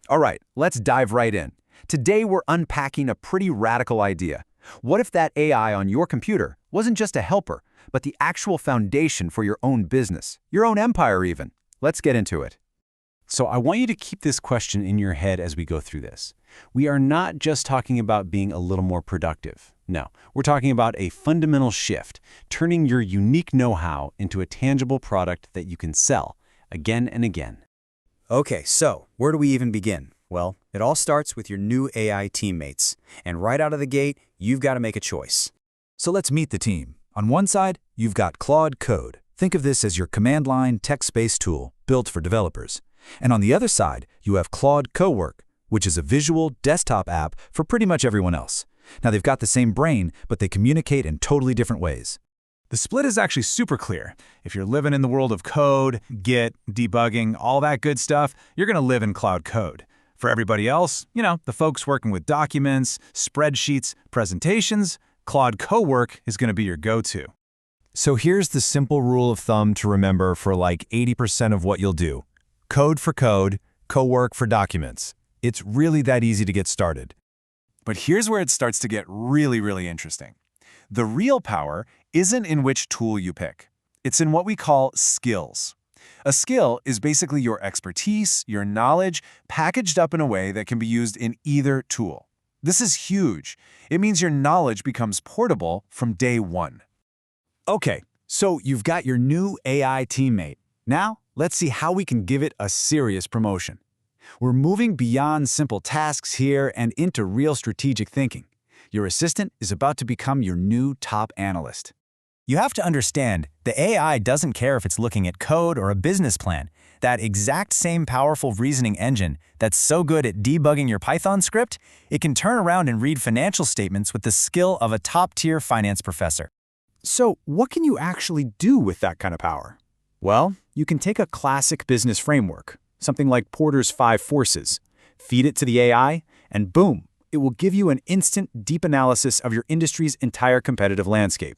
All right, let's dive right in. Today we're unpacking a pretty radical idea. What if that AI on your computer wasn't just a helper, but the actual foundation for your own business, your own empire even? Let's get into it. So I want you to keep this question in your head as we go through this. We are not just talking about being a little more productive. No, we're talking about a fundamental shift, turning your unique know-how into a tangible product that you can sell again and again. Okay, so where do we even begin? Well, it all starts with your new AI teammates. And right out of the gate, you've got to make a choice. So let's meet the team. On one side, you've got Claude Code. Think of this as your command line text-based tool built for developers. And on the other side, you have Claude Cowork, which is a visual desktop app for pretty much everyone else. Now, they've got the same brain, but they communicate in totally different ways. The split is actually super clear. If you're living in the world of code, Git, debugging, all that good stuff, you're going to live in Cloud Code. For everybody else, the folks working with documents, spreadsheets, presentations, Claude Cowork is going to be your go-to. So here's the simple rule of thumb to remember for like 80% of what you'll do. Code for code, Cowork for documents. It's really that easy to get started. But here's where it starts to get really, really interesting. The real power isn't in which tool you pick. It's in what we call skills. A skill is basically your expertise, your knowledge, packaged up in a way that can be used in either tool. This is huge. It means your knowledge becomes portable from day one. Okay, so you've got your new AI teammate. Now, let's see how we can give it a serious promotion. We're moving beyond simple tasks here and into real strategic thinking. Your assistant is about to become your new top analyst. You have to understand, the AI doesn't care if it's looking at code or a business plan. That exact same powerful reasoning engine that's so good at debugging your Python script, it can turn around and read financial statements with the skill of a top-tier finance professor. So, what can you actually do with that kind of power? Well, you can take a classic business framework, something like Porter's 5 Forces, feed it to the AI, and boom, it will give you an instant, deep analysis of your industry's entire competitive landscape.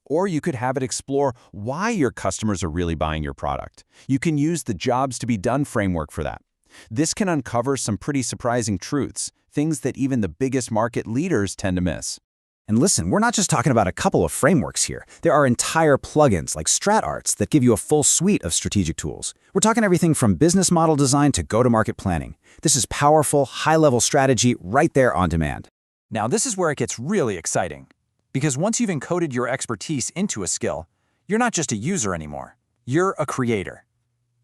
Or you could have it explore why your customers are really buying your product. You can use the jobs to be done framework for that. This can uncover some pretty surprising truths, things that even the biggest market leaders tend to miss. And listen, we're not just talking about a couple of frameworks here. There are entire plugins like StratArts that give you a full suite of strategic tools. We're talking everything from business model design to go-to-market planning. This is powerful, high-level strategy right there on demand. Now, this is where it gets really exciting. Because once you've encoded your expertise into a skill, you're not just a user anymore. You're a creator.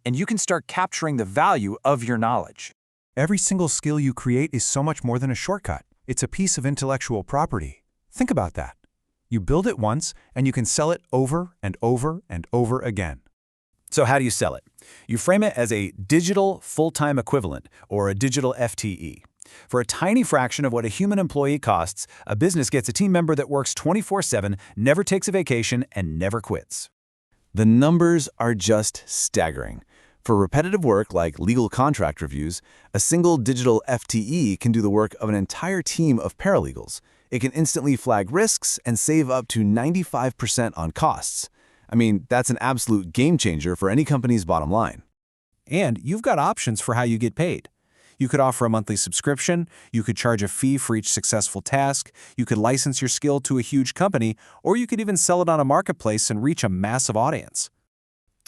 And you can start capturing the value of your knowledge. Every single skill you create is so much more than a shortcut. It's a piece of intellectual property. Think about that. You build it once, and you can sell it over and over and over again. So how do you sell it? You frame it as a digital full-time equivalent, or a digital FTE. For a tiny fraction of what a human employee costs, a business gets a team member that works 24/7, never takes a vacation, and never quits. The numbers are just staggering. For repetitive work like legal contract reviews, a single digital FTE can do the work of an entire team of paralegals. It can instantly flag risks and save up to 95% on costs. I mean, that's an absolute game changer for any company's bottom line. And you've got options for how you get paid. You could offer a monthly subscription, you could charge a fee for each successful task, you could license your skill to a huge company, or you could even sell it on a marketplace and reach a massive audience.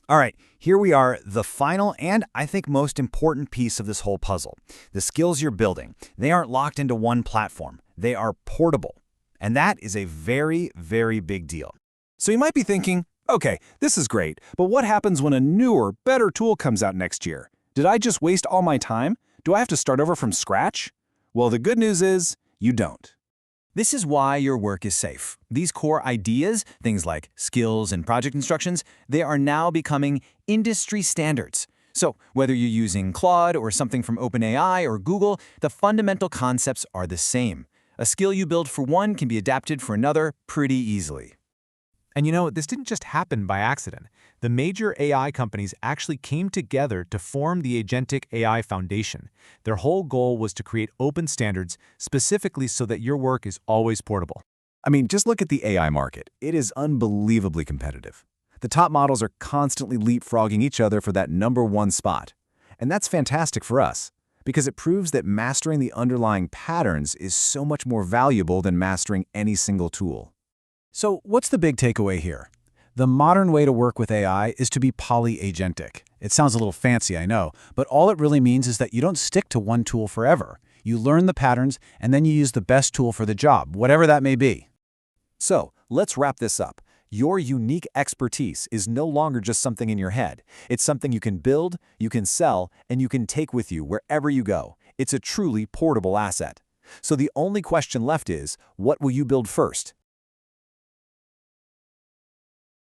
All right, here we are, the final and I think most important piece of this whole puzzle. The skills you're building, they aren't locked into one platform. They are portable. And that is a very, very big deal. So you might be thinking, okay, this is great, but what happens when a newer, better tool comes out next year? Did I just waste all my time? Do I have to start over from scratch? Well, the good news is, you don't. This is why your work is safe. These core ideas, things like skills and project instructions, they are now becoming industry standards. So whether you're using Claude or something from OpenAI or Google, the fundamental concepts are the same. A skill you build for one can be adapted for another pretty easily. And this didn't just happen by accident. The major AI companies actually came together to form the Agentic AI Foundation. Their whole goal was to create open standards specifically so that your work is always portable. I mean, just look at the AI market. It is unbelievably competitive. The top models are constantly leapfrogging each other for that #1 spot. And that's fantastic for us, because it proves that mastering the underlying patterns is so much more valuable than mastering any single tool. So what's the big takeaway here? The modern way to work with AI is to be polyagentic. It sounds a little fancy, I know, but all it really means is that you don't stick to one tool forever. You learn the patterns, and then you use the best tool for the job, whatever that may be. So, let's wrap this up. Your unique expertise is no longer just something in your head. It's something you can build, you can sell, and you can take with you wherever you go. It's a truly portable asset. So the only question left is, what will you build first?